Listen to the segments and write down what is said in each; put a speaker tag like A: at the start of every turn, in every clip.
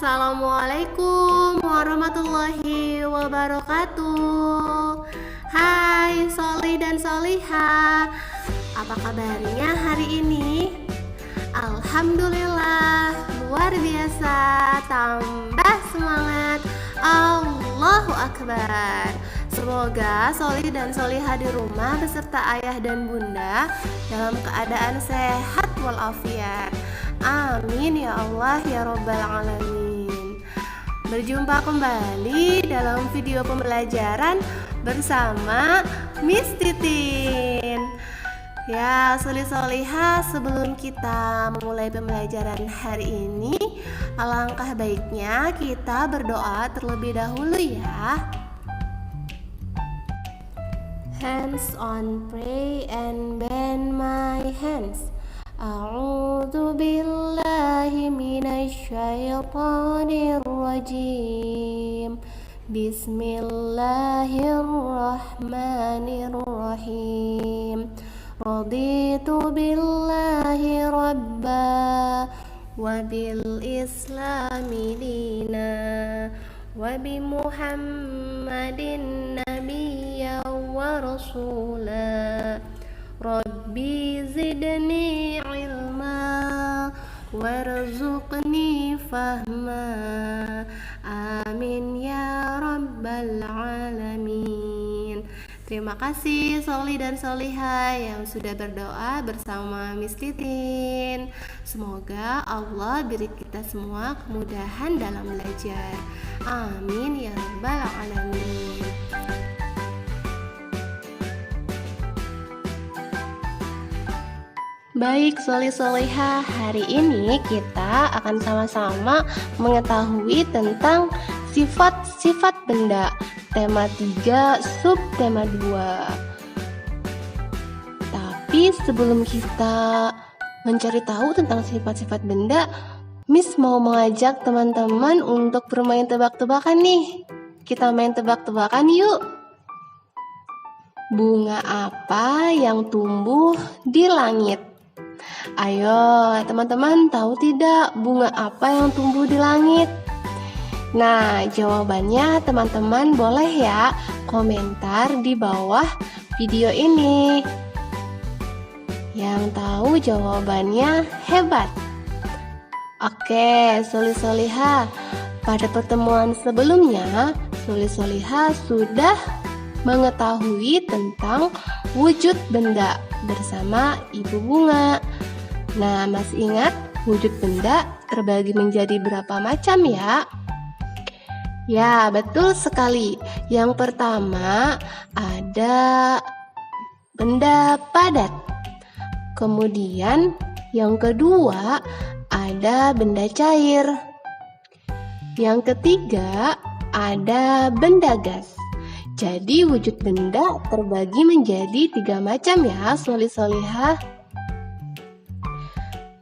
A: Assalamualaikum warahmatullahi wabarakatuh. Hai Soli dan Soliha, apa kabarnya hari ini? Alhamdulillah, luar biasa, tambah semangat. Allahu Akbar. Semoga Soli dan Soliha di rumah beserta ayah dan bunda dalam keadaan sehat walafiat. Amin ya Allah ya Rabbal Alamin. Berjumpa kembali dalam video pembelajaran bersama Miss Titin. Ya, Soli Soliha, sebelum kita memulai pembelajaran hari ini, alangkah baiknya kita berdoa terlebih dahulu ya. Hands on, pray and bend my hands. A'udzu billahi minasy syaithanir rajim. Bismillahirrahmanirrahim. Raditu billahi rabba wa bil islami dina wa bi Muhammadin nabiyya wa rasula. Rabbi zidni ilma warzuqni fahma. Amin ya Rabbal Alamin. Terima kasih Soli dan Soliha yang sudah berdoa bersama Miss Titin. Semoga Allah beri kita semua kemudahan dalam belajar. Amin ya Rabbal Alamin. Baik Soli Soliha, hari ini kita akan sama-sama mengetahui tentang sifat-sifat benda. Tema 3, subtema 2. Tapi sebelum kita mencari tahu tentang sifat-sifat benda, Miss mau mengajak teman-teman untuk bermain tebak-tebakan nih. Kita main tebak-tebakan yuk. Bunga apa yang tumbuh di langit? Ayo teman-teman, tahu tidak bunga apa yang tumbuh di langit? Nah, jawabannya teman-teman boleh ya komentar di bawah video ini. Yang tahu jawabannya hebat. Oke, Soli Soliha, pada pertemuan sebelumnya Soli Soliha sudah mengetahui tentang wujud benda bersama Ibu Bunga. Nah, masih ingat wujud benda terbagi menjadi berapa macam ya? Ya, betul sekali. Yang pertama ada benda padat. Kemudian yang kedua ada benda cair. Yang ketiga ada benda gas. Jadi wujud benda terbagi menjadi 3 macam ya, Soli Soliha.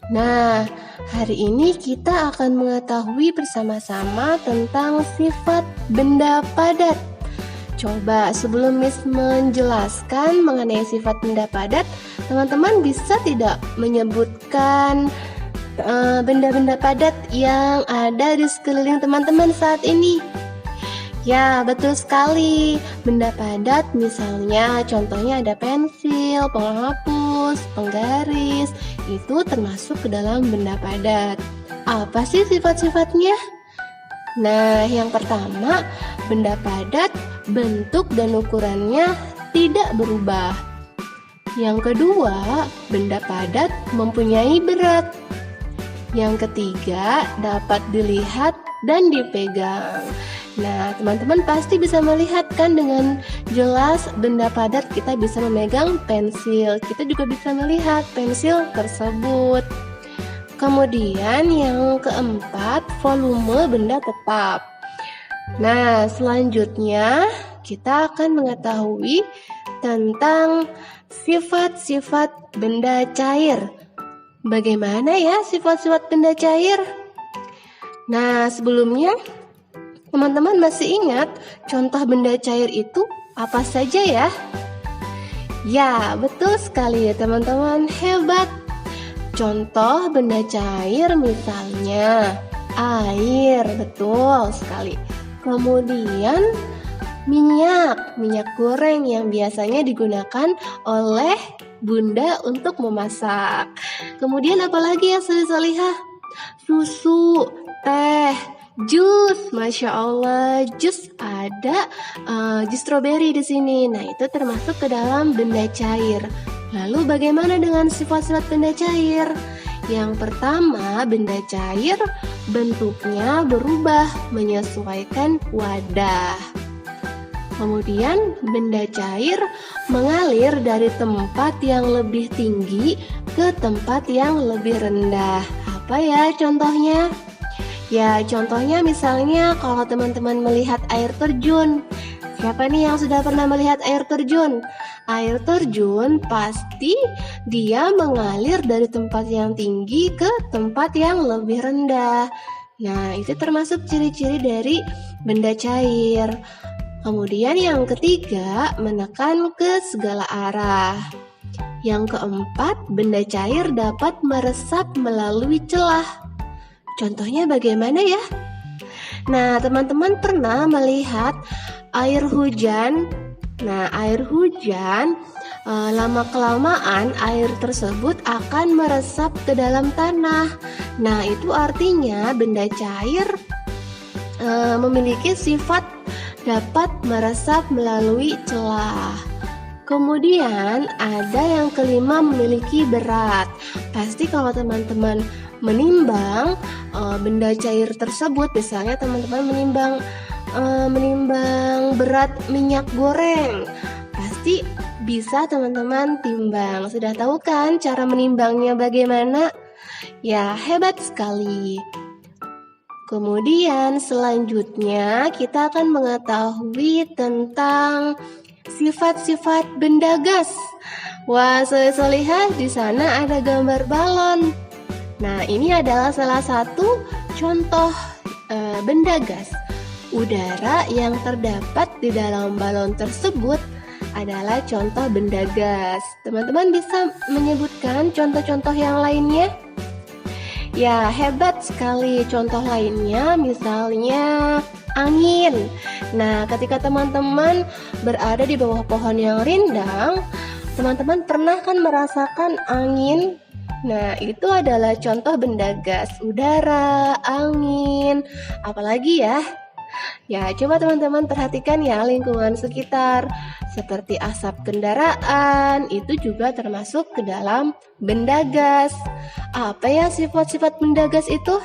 A: Nah, hari ini kita akan mengetahui bersama-sama tentang sifat benda padat. Coba sebelum Miss menjelaskan mengenai sifat benda padat, teman-teman bisa tidak menyebutkan benda-benda padat yang ada di sekeliling teman-teman saat ini? Ya, betul sekali. Benda padat misalnya contohnya ada pensil, penghapus, penggaris. Itu termasuk ke dalam benda padat. Apa sih sifat-sifatnya? Nah, yang pertama, benda padat bentuk dan ukurannya tidak berubah. Yang kedua, benda padat mempunyai berat. Yang ketiga, dapat dilihat dan dipegang. Nah, teman-teman pasti bisa melihat kan dengan jelas benda padat. Kita bisa memegang pensil, kita juga bisa melihat pensil tersebut. Kemudian yang keempat, volume benda tetap. Nah, selanjutnya kita akan mengetahui tentang sifat-sifat benda cair. Bagaimana ya sifat-sifat benda cair? Nah, sebelumnya teman-teman masih ingat contoh benda cair itu apa saja ya? Ya, betul sekali teman-teman, hebat. Contoh benda cair misalnya Air, betul sekali. Kemudian minyak goreng yang biasanya digunakan oleh Bunda untuk memasak. Kemudian apalagi ya solih-solihah? Susu, teh, jus. Masya Allah, jus ada jus stroberi di sini. Nah, itu termasuk ke dalam benda cair. Lalu bagaimana dengan sifat-sifat benda cair? Yang pertama, benda cair bentuknya berubah menyesuaikan wadah. Kemudian benda cair mengalir dari tempat yang lebih tinggi ke tempat yang lebih rendah. Apa ya contohnya? Ya contohnya misalnya kalau teman-teman melihat air terjun. Siapa nih yang sudah pernah melihat air terjun? Air terjun pasti dia mengalir dari tempat yang tinggi ke tempat yang lebih rendah. Nah, itu termasuk ciri-ciri dari benda cair. Kemudian yang ketiga, menekan ke segala arah. Yang keempat, benda cair dapat meresap melalui celah. Contohnya bagaimana ya? Nah, teman-teman pernah melihat air hujan? Nah, air hujan lama-kelamaan air tersebut akan meresap ke dalam tanah. Nah, itu artinya benda cair memiliki sifat dapat meresap melalui celah. Kemudian ada yang kelima, memiliki berat. Pasti kalau teman-teman menimbang benda cair tersebut, misalnya teman-teman menimbang berat minyak goreng, pasti bisa teman-teman timbang. Sudah tahu kan cara menimbangnya bagaimana? Ya, hebat sekali. Kemudian selanjutnya kita akan mengetahui tentang sifat-sifat benda gas. Wah, soleh-solehah, di sana ada gambar balon. Nah, ini adalah salah satu contoh benda gas. Udara yang terdapat di dalam balon tersebut adalah contoh benda gas. Teman-teman bisa menyebutkan contoh-contoh yang lainnya? Ya, hebat sekali. Contoh lainnya misalnya angin. Nah, ketika teman-teman berada di bawah pohon yang rindang, teman-teman pernah kan merasakan angin? Nah, itu adalah contoh benda gas. Udara, angin, apalagi ya? Ya, coba teman-teman perhatikan ya lingkungan sekitar. Seperti asap kendaraan, itu juga termasuk ke dalam benda gas. Apa ya sifat-sifat benda gas itu?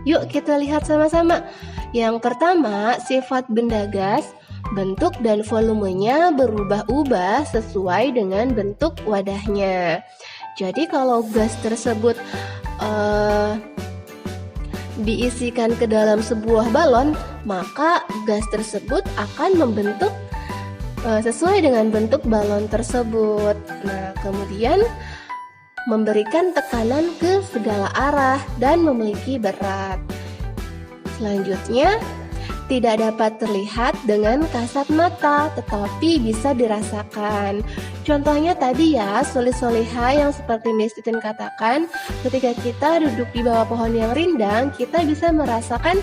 A: Yuk kita lihat sama-sama. Yang pertama, sifat benda gas, bentuk dan volumenya berubah-ubah sesuai dengan bentuk wadahnya. Jadi kalau gas tersebut diisikan ke dalam sebuah balon, maka gas tersebut akan membentuk sesuai dengan bentuk balon tersebut. Nah, kemudian memberikan tekanan ke segala arah dan memiliki berat. Selanjutnya, tidak dapat terlihat dengan kasat mata, tetapi bisa dirasakan. Contohnya tadi ya, soleh-solehah yang seperti Miss Titin katakan, ketika kita duduk di bawah pohon yang rindang, kita bisa merasakan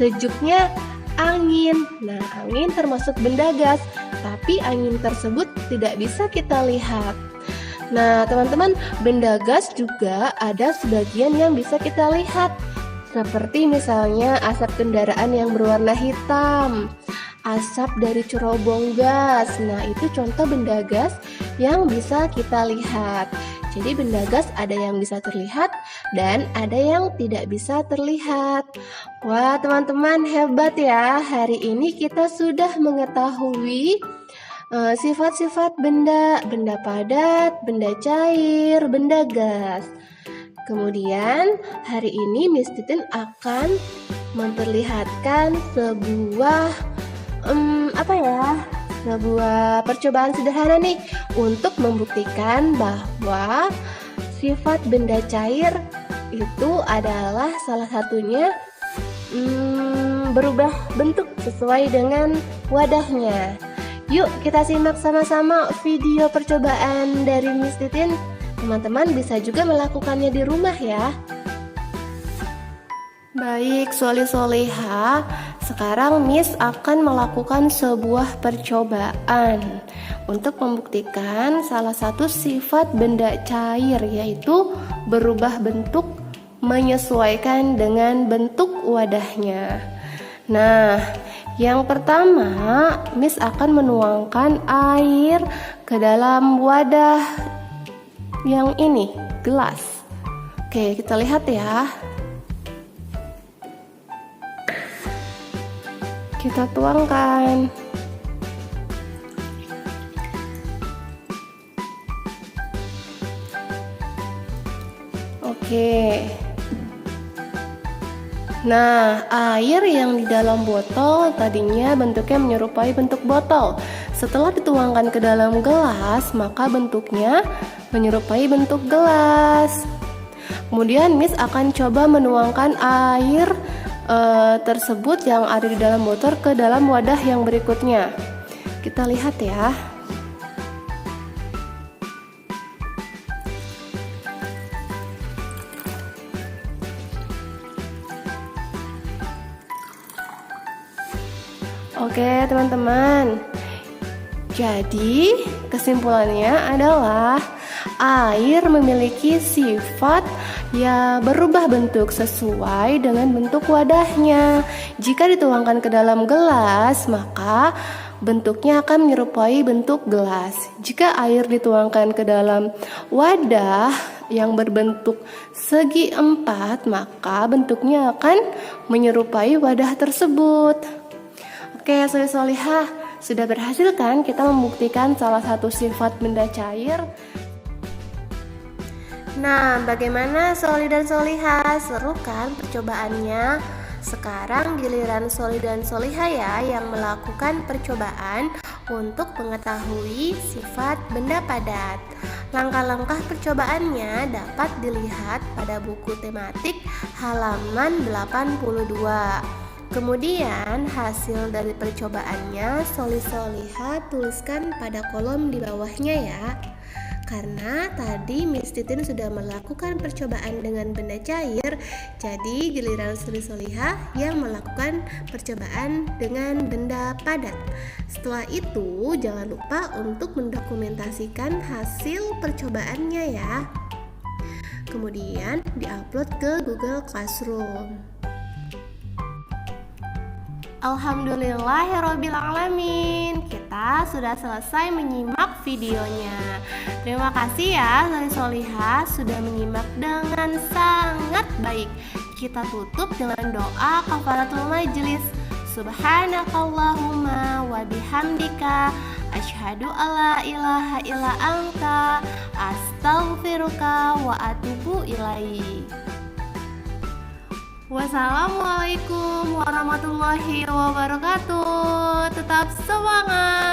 A: sejuknya angin. Nah, angin termasuk benda gas, tapi angin tersebut tidak bisa kita lihat. Nah, teman-teman, benda gas juga ada sebagian yang bisa kita lihat. Seperti misalnya asap kendaraan yang berwarna hitam, asap dari cerobong gas. Nah, itu contoh benda gas yang bisa kita lihat. Jadi benda gas ada yang bisa terlihat dan ada yang tidak bisa terlihat. Wah, teman-teman hebat ya. Hari ini kita sudah mengetahui sifat-sifat benda padat, benda cair, benda gas. Kemudian hari ini Miss Titin akan memperlihatkan sebuah sebuah percobaan sederhana nih untuk membuktikan bahwa sifat benda cair itu adalah salah satunya berubah bentuk sesuai dengan wadahnya. Yuk kita simak sama-sama video percobaan dari Miss Titin. Teman-teman bisa juga melakukannya di rumah ya. Baik, Solih-Solihah, sekarang Miss akan melakukan sebuah percobaan untuk membuktikan salah satu sifat benda cair, yaitu berubah bentuk menyesuaikan dengan bentuk wadahnya. Nah, yang pertama, Miss akan menuangkan air ke dalam wadah yang ini, gelas. Oke, kita lihat ya. Kita tuangkan. Oke. Nah, air yang di dalam botol tadinya bentuknya menyerupai bentuk botol. Setelah dituangkan ke dalam gelas, maka bentuknya menyerupai bentuk gelas. Kemudian Miss akan coba menuangkan air tersebut yang ada di dalam botol ke dalam wadah yang berikutnya. Kita lihat ya. Oke teman-teman, jadi kesimpulannya adalah air memiliki sifat ya berubah bentuk sesuai dengan bentuk wadahnya. Jika dituangkan ke dalam gelas, maka bentuknya akan menyerupai bentuk gelas. Jika air dituangkan ke dalam wadah yang berbentuk segi empat, maka bentuknya akan menyerupai wadah tersebut. Oke, Solih-Solihah, sudah berhasil kan kita membuktikan salah satu sifat benda cair? Nah, bagaimana Solih dan Solihah? Seru kan percobaannya? Sekarang giliran Solih dan Solihah ya yang melakukan percobaan untuk mengetahui sifat benda padat. Langkah-langkah percobaannya dapat dilihat pada buku tematik halaman 82. Kemudian hasil dari percobaannya Solih-Solihah tuliskan pada kolom di bawahnya ya. Karena tadi Miss Titin sudah melakukan percobaan dengan benda cair, jadi giliran Solih-Solihah yang melakukan percobaan dengan benda padat. Setelah itu jangan lupa untuk mendokumentasikan hasil percobaannya ya. Kemudian diupload ke Google Classroom. Alhamdulillahirobbilalamin, kita sudah selesai menyimak videonya. Terima kasih ya Solih-Solihah sudah menyimak dengan sangat baik. Kita tutup dengan doa kafaratul majelis. Subhanakallahumma wa bihamdika asyhadu alla ilaha illa anta astaghfiruka wa atubu ilaik. Wassalamualaikum warahmatullahi wabarakatuh. Tetap semangat.